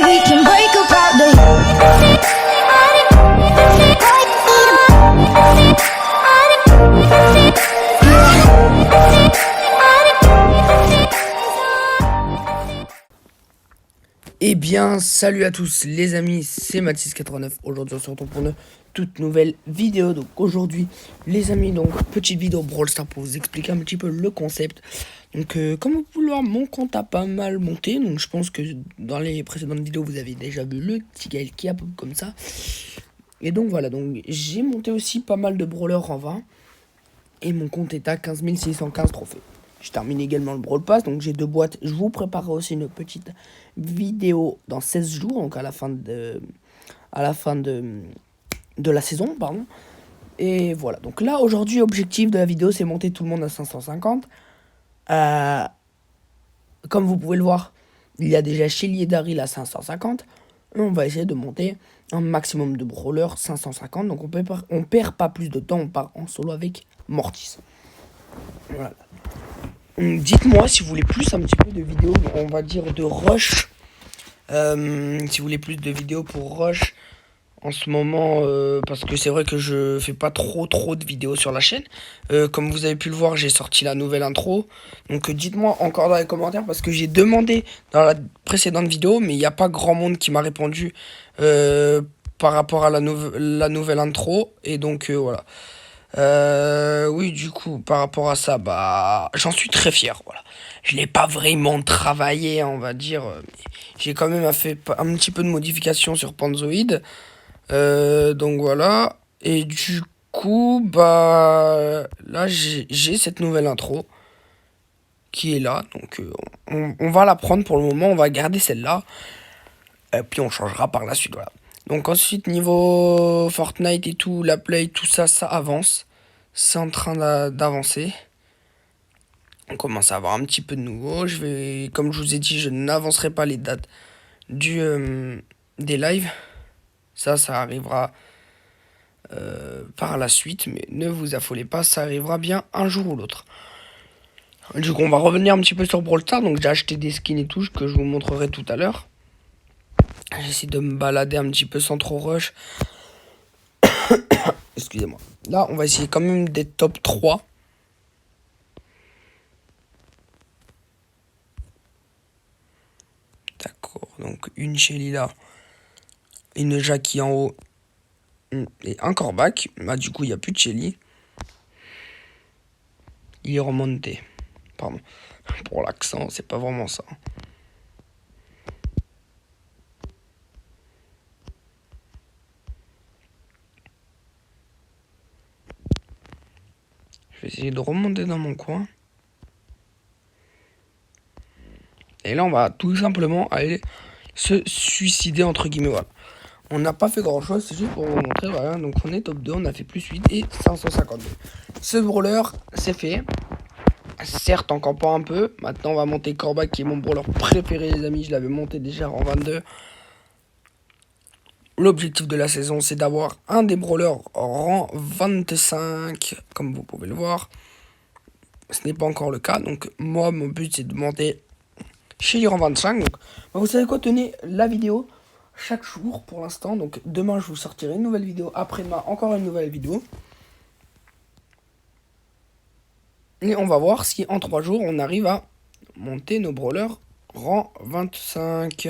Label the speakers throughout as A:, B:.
A: We can break apart the
B: Eh bien, salut à tous les amis, c'est Mathis89. Aujourd'hui, on se retrouve pour une toute nouvelle vidéo. Donc aujourd'hui, les amis, donc petite vidéo Brawl Stars pour vous expliquer un petit peu le concept. Donc comme vous pouvez le voir, mon compte a pas mal monté. Donc je pense que dans les précédentes vidéos, vous avez déjà vu le petit Gaël qui a comme ça. Et donc voilà, donc j'ai monté aussi pas mal de brawlers en 20. Et mon compte est à 15 615 trophées. Je termine également le Brawl Pass, donc j'ai 2 boîtes. Je vous préparerai aussi une petite vidéo dans 16 jours, donc à la fin de la saison, pardon. Et voilà, donc là, aujourd'hui, objectif de la vidéo, c'est monter tout le monde à 550. Comme vous pouvez le voir, il y a déjà Shelly et Daryl à 550. Et on va essayer de monter un maximum de brawlers 550. Donc on perd pas plus de temps, on part en solo avec Mortis. Voilà. Dites-moi si vous voulez plus un petit peu de vidéos, on va dire de rush. Si vous voulez plus de vidéos pour rush en ce moment, parce que c'est vrai que je fais pas trop de vidéos sur la chaîne. Comme vous avez pu le voir, j'ai sorti la nouvelle intro. Donc dites-moi encore dans les commentaires, parce que j'ai demandé dans la précédente vidéo, mais il n'y a pas grand monde qui m'a répondu par rapport à la nouvelle intro. Et donc voilà. Oui, du coup, par rapport à ça, bah, j'en suis très fier, voilà. Je l'ai pas vraiment travaillé, on va dire. Mais j'ai quand même fait un petit peu de modification sur Panzoid. Donc voilà. Et du coup, bah, là, j'ai cette nouvelle intro qui est là. Donc, on va la prendre pour le moment. On va garder celle-là. Et puis, on changera par la suite, voilà. Donc ensuite, niveau Fortnite et tout, la play, tout ça, ça avance. C'est en train d'avancer. On commence à avoir un petit peu de nouveau. Comme je vous ai dit, je n'avancerai pas les dates des lives. Ça arrivera par la suite, mais ne vous affolez pas, ça arrivera bien un jour ou l'autre. Du coup, on va revenir un petit peu sur Brawl Stars. Donc j'ai acheté des skins et tout, que je vous montrerai tout à l'heure. J'essaie de me balader un petit peu sans trop rush. Excusez-moi. Là, on va essayer quand même d'être top 3. D'accord. Donc, une Shelly là. Une Jackie en haut. Et un Corbac. Bah, du coup, il n'y a plus de Shelly. Il est remonté. Pardon. Pour l'accent, c'est pas vraiment ça. Je vais essayer de remonter dans mon coin. Et là, on va tout simplement aller se suicider, entre guillemets. Voilà. On n'a pas fait grand chose, c'est juste pour vous montrer. Voilà. Donc, on est top 2, on a fait plus 8 et 552. Ce brawler, c'est fait. Certes, en campant un peu. Maintenant, on va monter Corbac, qui est mon brawler préféré, les amis. Je l'avais monté déjà en 22. L'objectif de la saison, c'est d'avoir un des brawlers rang 25, comme vous pouvez le voir. Ce n'est pas encore le cas. Donc, moi, mon but, c'est de monter chez rang 25. Donc, bah, vous savez quoi, tenez la vidéo chaque jour pour l'instant. Donc, demain, je vous sortirai une nouvelle vidéo. Après-demain, encore une nouvelle vidéo. Et on va voir si en 3 jours, on arrive à monter nos brawlers rang 25.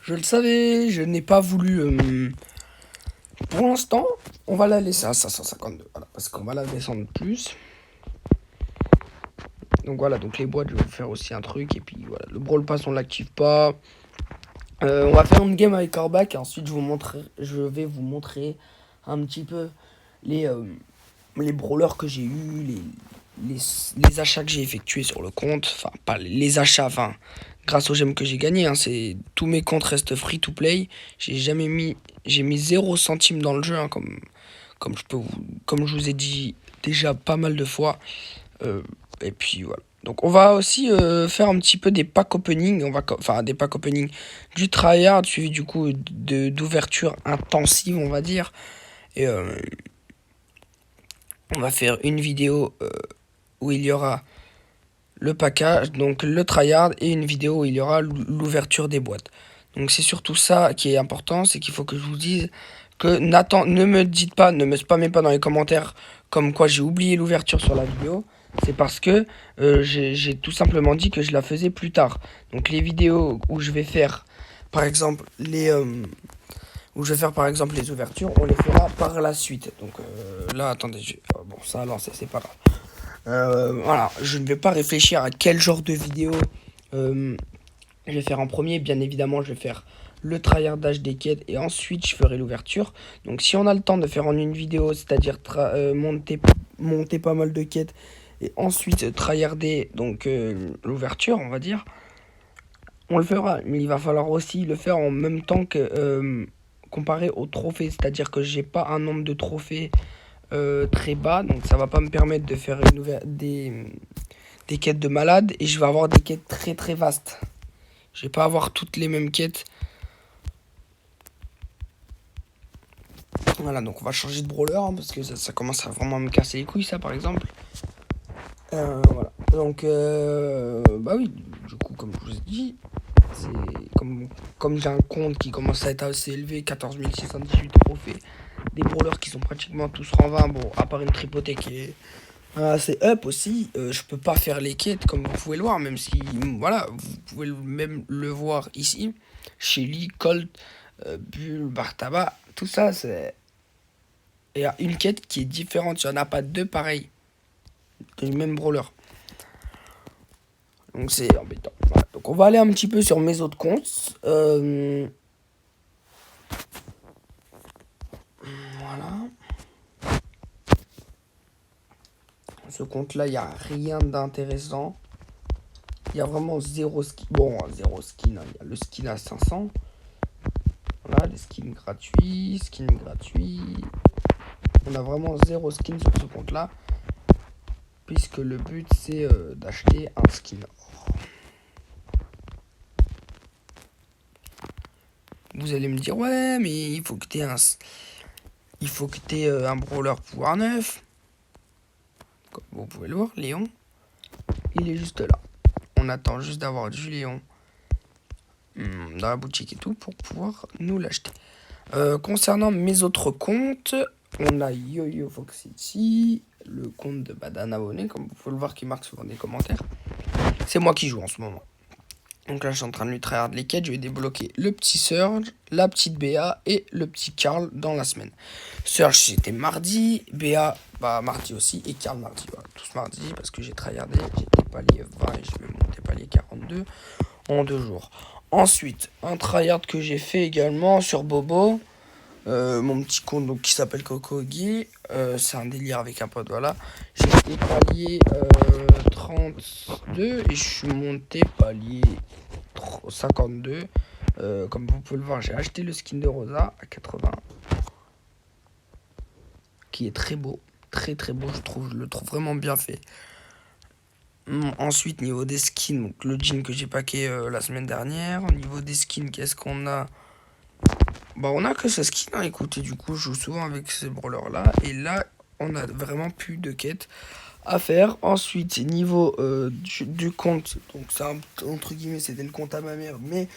B: Je le savais, je n'ai pas voulu... Pour l'instant, on va la laisser à 552. Voilà, parce qu'on va la descendre plus. Donc voilà, donc les boîtes, je vais faire aussi un truc. Et puis voilà, le Brawl Pass, on l'active pas. On va faire une game avec Corbac. Et ensuite, je vais vous montrer un petit peu les brawlers que j'ai eu, les achats que j'ai effectués sur le compte. Enfin, pas les achats, enfin, grâce aux gemmes que j'ai gagné. Hein, tous mes comptes restent free to play. J'ai mis 0 centime dans le jeu, hein, comme je vous ai dit déjà pas mal de fois. Et puis voilà. Donc on va aussi faire un petit peu des packs opening, enfin des packs opening du tryhard suivi du coup d'ouverture intensive on va dire. Et on va faire une vidéo où il y aura le package, donc le tryhard, et une vidéo où il y aura l'ouverture des boîtes. Donc c'est surtout ça qui est important, c'est qu'il faut que je vous dise que ne me dites pas, ne me spammez pas dans les commentaires comme quoi j'ai oublié l'ouverture sur la vidéo. C'est parce que j'ai tout simplement dit que je la faisais plus tard. Donc les vidéos où je vais faire par exemple les ouvertures, on les fera par la suite. Donc là attendez, bon ça a lancé, c'est pas grave. Voilà, je ne vais pas réfléchir à quel genre de vidéo je vais faire en premier. Bien évidemment, je vais faire le tryhardage des quêtes et ensuite je ferai l'ouverture. Donc si on a le temps de faire en une vidéo, c'est-à-dire monter pas mal de quêtes et ensuite tryharder donc l'ouverture, on va dire, on le fera. Mais il va falloir aussi le faire en même temps que comparé aux trophées, c'est-à-dire que j'ai pas un nombre de trophées très bas, donc ça va pas me permettre de faire des quêtes de malade et je vais avoir des quêtes très très vastes. Je vais pas avoir toutes les mêmes quêtes. Voilà, donc on va changer de brawler hein, parce que ça commence à vraiment me casser les couilles, ça par exemple. Voilà. Donc, bah oui, du coup, comme je vous ai dit, c'est comme j'ai un compte qui commence à être assez élevé, 14 618 trophées, des brawlers qui sont pratiquement tous rang 20, bon, à part une tripotée qui est assez up aussi, je peux pas faire les quêtes comme vous pouvez le voir, même si, voilà, vous pouvez même le voir ici. Shelly, Colt, Bull, Bartaba, tout ça, c'est. Il y a une quête qui est différente, il n'y en a pas deux pareils, du même brawler. Donc c'est embêtant. Voilà. Donc on va aller un petit peu sur mes autres comptes. Voilà. Ce compte-là, il n'y a rien d'intéressant. Il y a vraiment zéro skin. Bon, zéro skin. Hein. Il y a le skin à 500. Voilà, les skins gratuits. On a vraiment zéro skin sur ce compte-là. Puisque le but, c'est d'acheter un skin. Vous allez me dire, ouais, mais il faut que tu aies un brawler pouvoir 9. Comme vous pouvez le voir, Léon, il est juste là. On attend juste d'avoir du Léon dans la boutique et tout pour pouvoir nous l'acheter. Concernant mes autres comptes, on a YoYo Fox City, le compte de Badana Abonné, comme vous pouvez le voir qui marque souvent des commentaires. C'est moi qui joue en ce moment. Donc là, je suis en train de lui tryhard les quêtes. Je vais débloquer le petit Surge, la petite BA et le petit Carl dans la semaine. Surge, c'était mardi. BA, bah mardi aussi. Et Carl, mardi. Voilà, tous mardi parce que j'ai tryhardé. J'étais palier 20 et je vais monter palier 42 en 2 jours. Ensuite, un tryhard que j'ai fait également sur Bobo. Mon petit compte donc, qui s'appelle Kokogi. C'est un délire avec un pote, voilà. J'ai été palier 32 et je suis monté palier 52. Comme vous pouvez le voir, j'ai acheté le skin de Rosa à 80. Qui est très beau. Très très beau, je le trouve vraiment bien fait. Ensuite, niveau des skins, donc le jean que j'ai packé la semaine dernière. Au niveau des skins, qu'est-ce qu'on a? Bah on a que ce skin, hein. Écoutez, du coup je joue souvent avec ces brawlers là. Et là on a vraiment plus de quêtes à faire. Ensuite niveau du compte, donc ça entre guillemets c'était le compte à ma mère, mais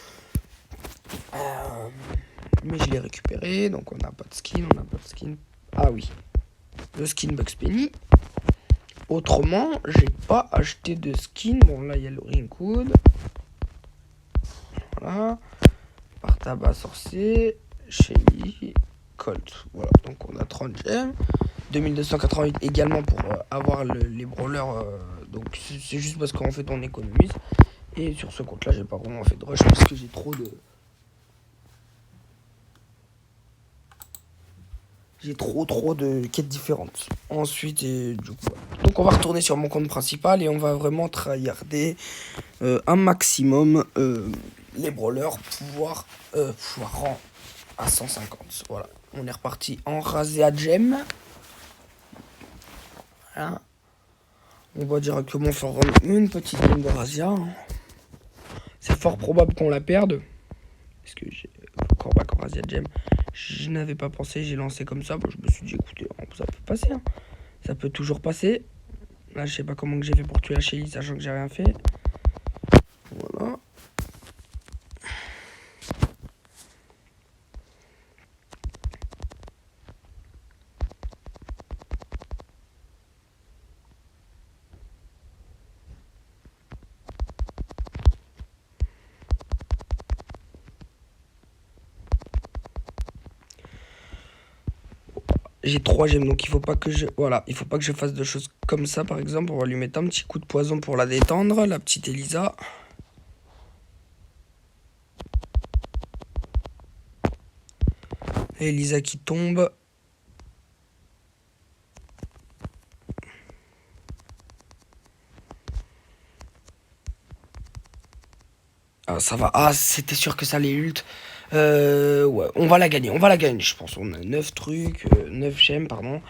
B: je l'ai récupéré. Donc on n'a pas de skin, Ah oui, le skin Bugs Penny. Autrement j'ai pas acheté de skin. Bon là il y a le Ringwood. Voilà. Par tabac sorcier. Shelly, Colt. Voilà, donc on a 30 gemmes. 2288 également pour avoir les brawlers. Donc c'est juste parce qu'en fait on économise. Et sur ce compte là, j'ai pas vraiment fait de rush parce que j'ai trop de quêtes différentes. Ensuite, du coup, voilà. Donc on va retourner sur mon compte principal et on va vraiment tryharder un maximum les brawlers pouvoir rang à 150. Voilà, on est reparti en rasé à gemme. Voilà. On va directement faire une petite game de Razia. Hein. C'est fort probable qu'on la perde. Parce que j'ai Corbac en Razia Gem. Je n'avais pas pensé, j'ai lancé comme ça. Bon, je me suis dit, écoutez, ça peut passer. Hein. Ça peut toujours passer. Là, je sais pas comment que j'ai fait pour tuer la Shelly, sachant que j'ai rien fait. Voilà. J'ai 3 gemmes, donc il faut pas que je... Voilà, il faut pas que je fasse de choses comme ça, par exemple. On va lui mettre un petit coup de poison pour la détendre, la petite Elisa. Elisa qui tombe. Ah, ça va. Ah, c'était sûr que ça allait ult. Ouais, on va la gagner, je pense. On a 9 trucs, 9 gemmes, pardon.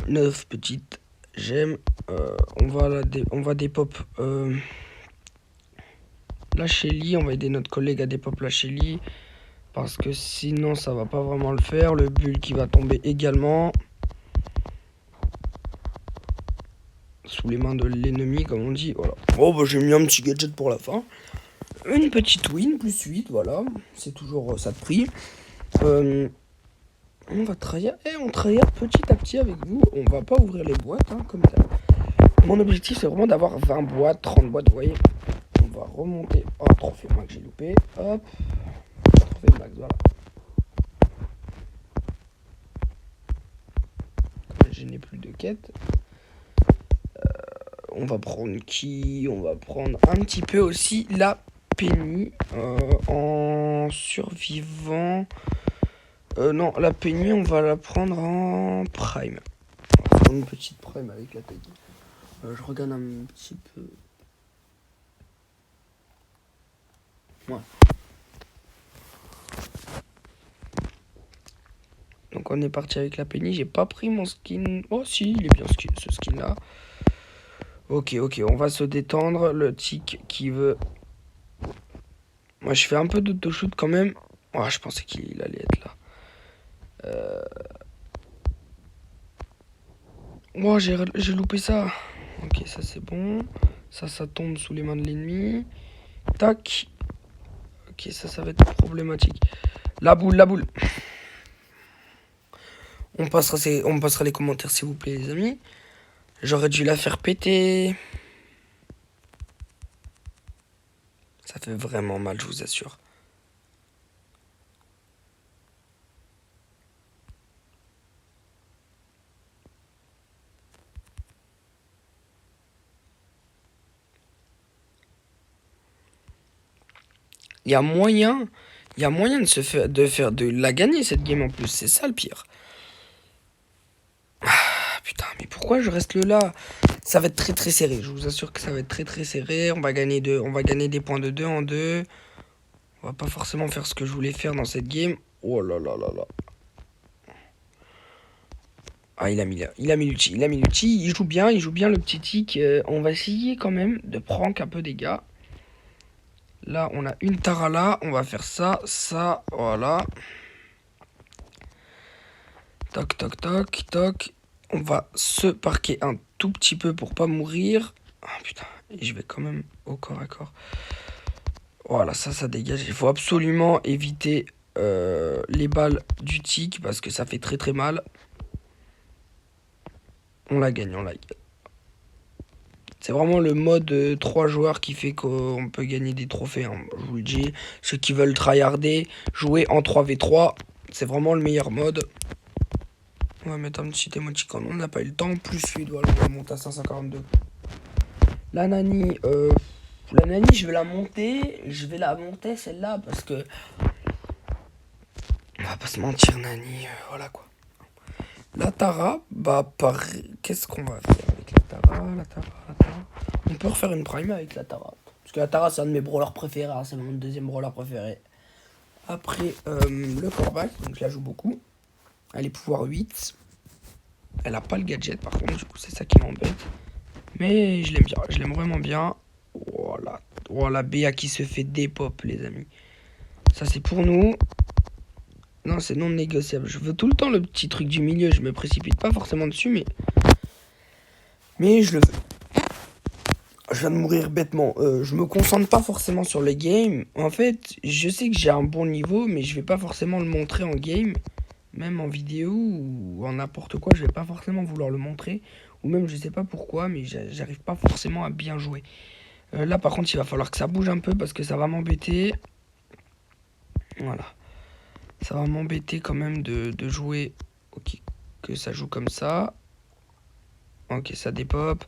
B: 9 petites gemmes. On va dépop la Shelly. On va aider notre collègue à dépop la Shelly. Parce que sinon, ça va pas vraiment le faire. Le bull qui va tomber également. Sous les mains de l'ennemi, comme on dit. Voilà. Oh, bah j'ai mis un petit gadget pour la fin. Une petite win, plus 8, voilà. C'est toujours ça de prix. On va trahir. Et on trahir petit à petit avec vous. On va pas ouvrir les boîtes, hein, comme ça. Mon objectif, c'est vraiment d'avoir 20 boîtes, 30 boîtes, vous voyez. On va remonter. Oh, trophée max, j'ai loupé. Hop. Trophée max, voilà. Je n'ai plus de quête. On va prendre qui? On va prendre un petit peu aussi la Penny en survivant. Non, la Penny, on va la prendre en prime. On va faire une petite prime avec la Penny. Je regarde un petit peu. Ouais. Donc on est parti avec la Penny. J'ai pas pris mon skin. Oh si, il est bien ce skin là. Ok, on va se détendre. Le tic qui veut. Moi je fais un peu d'auto-shoot quand même. Oh, je pensais qu'il allait être là. Oh, j'ai loupé ça. Ok, ça c'est bon. Ça tombe sous les mains de l'ennemi. Tac. Ok, ça va être problématique. La boule. On passera les commentaires s'il vous plaît les amis. J'aurais dû la faire péter. Ça fait vraiment mal, je vous assure. Il y a moyen de la gagner cette game en plus, c'est ça le pire. Ah putain, mais pourquoi je reste là? Ça va être très très serré, je vous assure que ça va être très très serré. On va gagner des points de 2 en 2. On va pas forcément faire ce que je voulais faire dans cette game. Oh là là là là. Ah, il a mis l'ulti, il joue bien le petit tic. On va essayer quand même de prank un peu des gars. Là, on a une Tara là, on va faire ça, voilà. Toc. On va se parquer un tout petit peu pour pas mourir. Ah putain, et je vais quand même au corps à corps. Voilà, ça dégage. Il faut absolument éviter les balles du tic parce que ça fait très très mal. On la gagne. C'est vraiment le mode 3 joueurs qui fait qu'on peut gagner des trophées. Hein. Je vous le dis, ceux qui veulent tryharder, jouer en 3v3, c'est vraiment le meilleur mode. On va mettre un petit émoticône, on n'a pas eu le temps. Plus 8, voilà, on va monter à 542. La Nani, je vais la monter celle-là parce que... On va pas se mentir, Nani, voilà quoi. La Tara, qu'est-ce qu'on va faire avec la Tara? On peut refaire une prime avec la Tara. Parce que la Tara, c'est un de mes brawlers préférés. Hein, c'est mon deuxième brawler préféré. Après, le Corbac. Donc, je la joue beaucoup. Elle est pouvoir 8. Elle a pas le gadget, par contre. Du coup, c'est ça qui m'embête. Mais je l'aime bien, je l'aime vraiment bien. Voilà. Voilà, BA qui se fait dépop, les amis. Ça, c'est pour nous. Non, c'est non négociable. Je veux tout le temps le petit truc du milieu. Je me précipite pas forcément dessus, mais je le veux. Je viens de mourir bêtement. Je me concentre pas forcément sur le game. En fait, je sais que j'ai un bon niveau, mais je vais pas forcément le montrer en game. Même en vidéo ou en n'importe quoi, je vais pas forcément vouloir le montrer. Ou même, je sais pas pourquoi, mais j'arrive pas forcément à bien jouer. Là, par contre, il va falloir que ça bouge un peu parce que ça va m'embêter. Voilà. Ça va m'embêter quand même de jouer. Ok, que ça joue comme ça. Ok, ça dépop.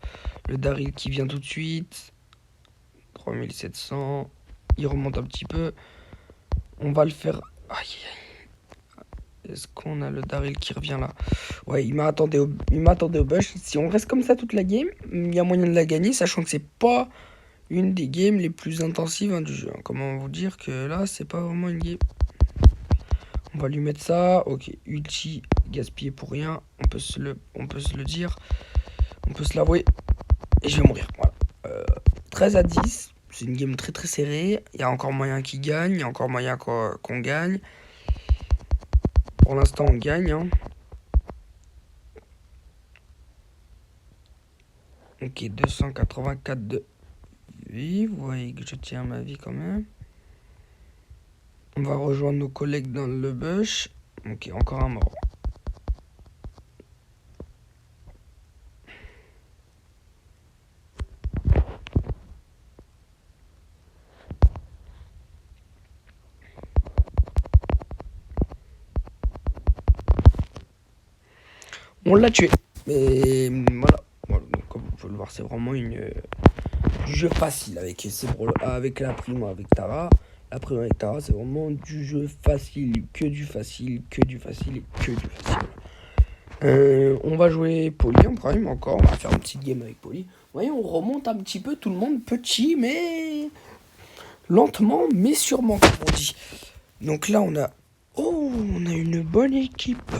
B: Le Daryl qui vient tout de suite. 3700. Il remonte un petit peu. On va le faire. Aïe, aïe. Est-ce qu'on a le Daryl qui revient là? Ouais, il m'attendait au bush. Si on reste comme ça toute la game, il y a moyen de la gagner, sachant que c'est pas une des games les plus intensives du jeu. Comment vous dire que là, c'est pas vraiment une game. On va lui mettre ça. Ok, ulti gaspillé pour rien. On peut se le dire. On peut se l'avouer. Et je vais mourir. Voilà. 13 à 10. C'est une game très très serrée. Il y a encore moyen qu'il gagne. Il y a encore moyen qu'on gagne. Pour l'instant, on gagne. Hein. Ok, 284 de vie. Vous voyez que je tiens ma vie quand même. On va rejoindre nos collègues dans le bush. Ok, encore un mort. On l'a tué. Mais voilà. Donc, comme vous pouvez le voir, c'est vraiment du jeu facile avec avec la prime avec Tara. La prime avec Tara, c'est vraiment du jeu facile. Que du facile, que du facile et que du facile. On va jouer Poli en prime encore. On va faire une petite game avec Poli. Vous voyez, on remonte un petit peu. Tout le monde petit, mais lentement, mais sûrement, comme on dit. Donc là, on a une bonne équipe.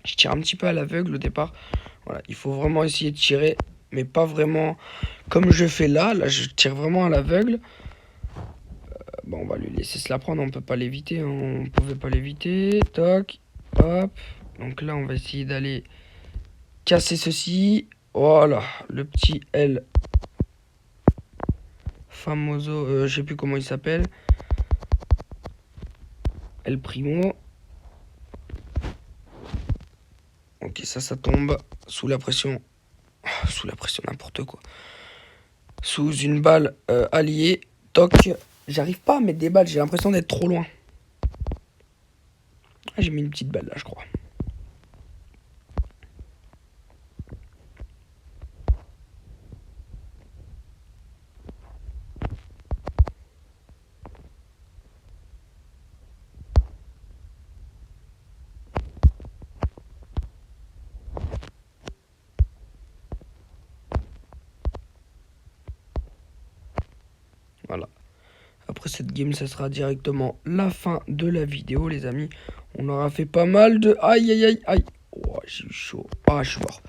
B: Je tire un petit peu à l'aveugle au départ. Voilà, il faut vraiment essayer de tirer, mais pas vraiment comme je fais là. Là, je tire vraiment à l'aveugle. Bon, on va lui laisser se la prendre. On peut pas l'éviter. Hein. On pouvait pas l'éviter. Toc, hop. Donc là, on va essayer d'aller casser ceci. Voilà, le petit L. Famoso, je sais plus comment il s'appelle. El Primo. Ok, ça tombe sous la pression. Sous la pression, n'importe quoi. Sous une balle alliée. Toc. J'arrive pas à mettre des balles, j'ai l'impression d'être trop loin. Ah, j'ai mis une petite balle là, je crois. Voilà. Après cette game, ça sera directement la fin de la vidéo, les amis. On aura fait pas mal de... Aïe, aïe, aïe, aïe. Oh, j'ai eu chaud. Ah, je suis mort.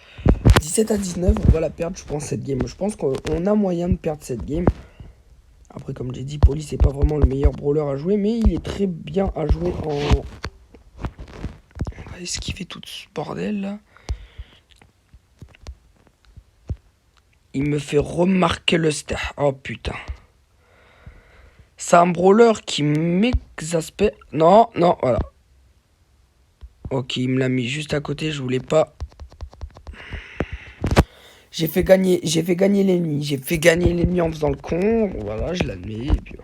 B: 17 à 19, on va la perdre, je pense, cette game. Je pense qu'on a moyen de perdre cette game. Après, comme j'ai dit, Poli, c'est pas vraiment le meilleur brawler à jouer, mais il est très bien à jouer en... On va esquiver tout ce bordel, là. Il me fait remarquer le star. Oh, putain. C'est un brawler qui m'exaspère. Non, non, voilà. Ok, il me l'a mis juste à côté, je voulais pas. J'ai fait gagner l'ennemi. J'ai fait gagner l'ennemi en faisant le con. Voilà, je l'admets. Et puis...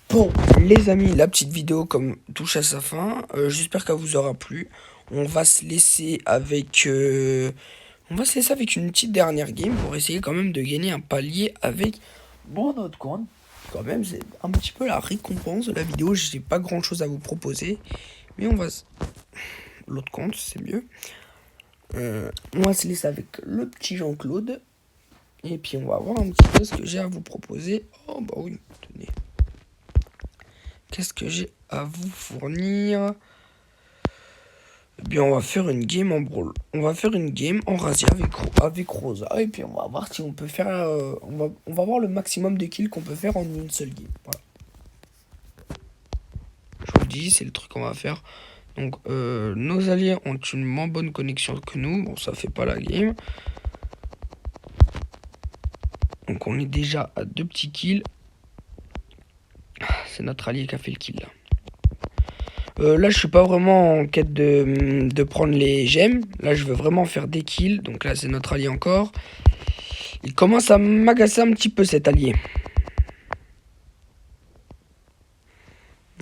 B: Bon, les amis, la petite vidéo comme touche à sa fin. J'espère qu'elle vous aura plu. On va se laisser avec... une petite dernière game pour essayer quand même de gagner un palier avec bon autre compte. Quand même, c'est un petit peu la récompense de la vidéo. J'ai pas grand chose à vous proposer. Mais on va... L'autre compte, c'est mieux. On va se laisser avec le petit Jean-Claude. Et puis on va voir un petit peu ce que j'ai à vous proposer. Oh bah oui, tenez. Qu'est-ce que j'ai à vous fournir? Eh bien, on va faire une game en brawl. On va faire une game en razzia avec Rosa. Et puis, on va voir si on peut faire... on va voir le maximum de kills qu'on peut faire en une seule game. Voilà. Je vous le dis, c'est le truc qu'on va faire. Donc, nos alliés ont une moins bonne connexion que nous. Bon, ça fait pas la game. Donc, on est déjà à 2 petits kills. C'est notre allié qui a fait le kill, là. Là, je suis pas vraiment en quête de prendre les gemmes. Là, je veux vraiment faire des kills. Donc là, c'est notre allié encore. Il commence à m'agacer un petit peu, cet allié.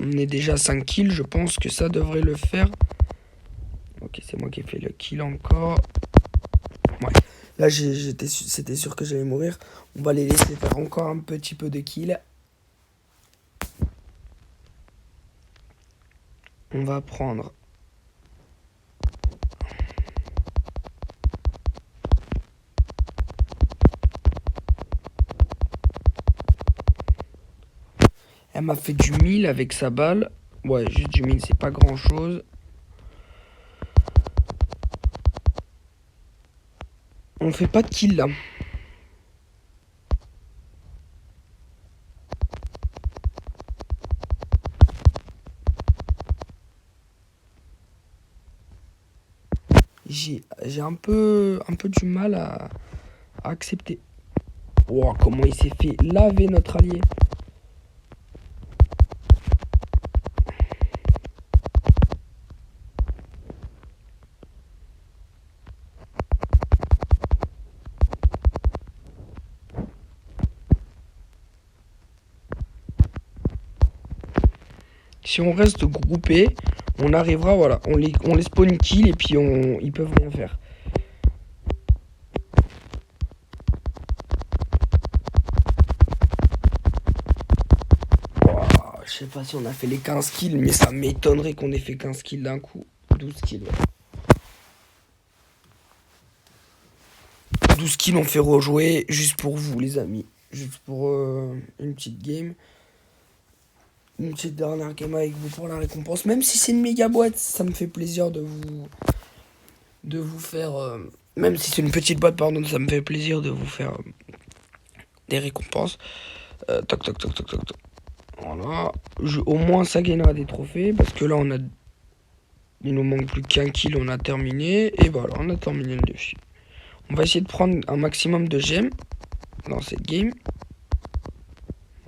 B: On est déjà à 5 kills. Je pense que ça devrait le faire. Ok, c'est moi qui ai fait le kill encore. Ouais. Là, c'était sûr que j'allais mourir. On va les laisser faire encore un petit peu de kills. On va prendre... Elle m'a fait du 1000 avec sa balle. Ouais, juste du 1000, c'est pas grand chose. On fait pas de kill là. J'ai un peu du mal à accepter. Oh, comment il s'est fait laver notre allié. Si on reste groupé, on arrivera, voilà, on les spawn kill et puis ils peuvent rien faire. Je sais pas si on a fait les 15 kills, mais ça m'étonnerait qu'on ait fait 15 kills d'un coup. 12 kills, ouais. 12 kills, on fait rejouer juste pour vous, les amis. Juste pour une petite game. Une petite dernière game avec vous pour la récompense. Même si c'est une méga boîte, ça me fait plaisir de vous faire... même si c'est une petite boîte, pardon, ça me fait plaisir de vous faire des récompenses. Toc, toc, toc, toc, toc, toc. Voilà. Au moins, ça gagnera des trophées. Parce que là, il nous manque plus qu'un kill, on a terminé. Et voilà, on a terminé le défi. On va essayer de prendre un maximum de gemmes dans cette game.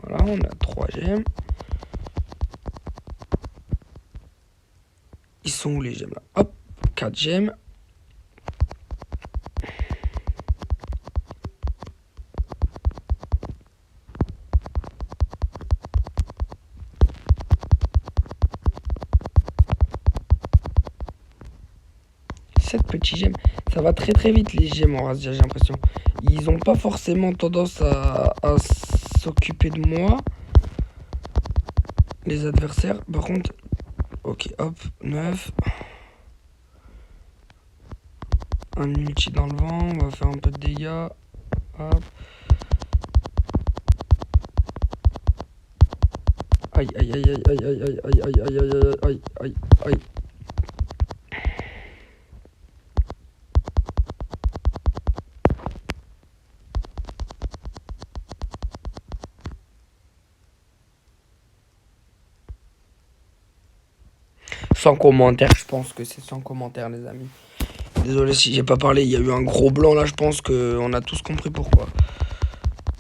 B: Voilà, on a 3 gemmes. Ils sont où les gemmes là? Hop, 4 gemmes. Cette petite gemme, ça va très très vite les gemmes en razzia, j'ai l'impression. Ils ont pas forcément tendance à s'occuper de moi, les adversaires. Par contre, ok, hop, 9. Un ulti dans le vent, on va faire un peu de dégâts. Hop. Aïe, aïe, aïe, aïe, aïe, aïe, aïe, aïe, aïe, aïe, aïe, aïe, aïe, aïe. Sans commentaire, je pense que c'est sans commentaire, les amis. Désolé si j'ai pas parlé, il y a eu un gros blanc là, je pense qu'on a tous compris pourquoi.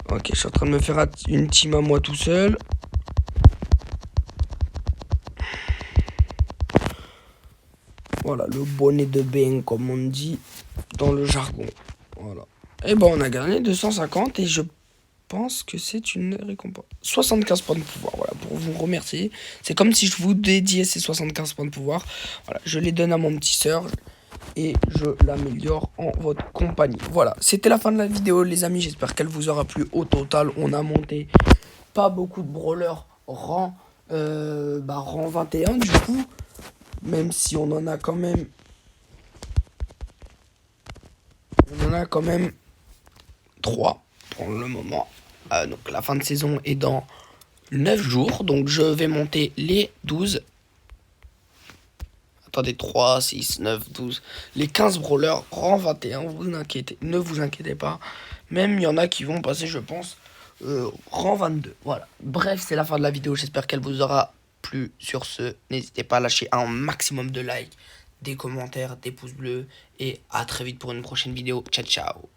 B: Ok, je suis en train de me faire une team à moi tout seul. Voilà, le bonnet de bain, comme on dit dans le jargon. Voilà. Et bon, on a gagné 250 et je pense que c'est une récompense. 75 points de pouvoir, voilà, pour vous remercier. C'est comme si je vous dédiais ces 75 points de pouvoir. Voilà, je les donne à mon petit sœur et je l'améliore en votre compagnie. Voilà, c'était la fin de la vidéo, les amis. J'espère qu'elle vous aura plu. Au total, on a monté pas beaucoup de brawlers rang 21 du coup. Même si on en a quand même... On en a quand même 3 pour le moment. Donc la fin de saison est dans 9 jours. Donc je vais monter les 12. Attendez, 3, 6, 9, 12. Les 15 brawlers, rang 21, ne vous inquiétez pas. Même il y en a qui vont passer, je pense, rang 22. Voilà. Bref, c'est la fin de la vidéo. J'espère qu'elle vous aura plu. Sur ce, n'hésitez pas à lâcher un maximum de likes, des commentaires, des pouces bleus. Et à très vite pour une prochaine vidéo. Ciao, ciao.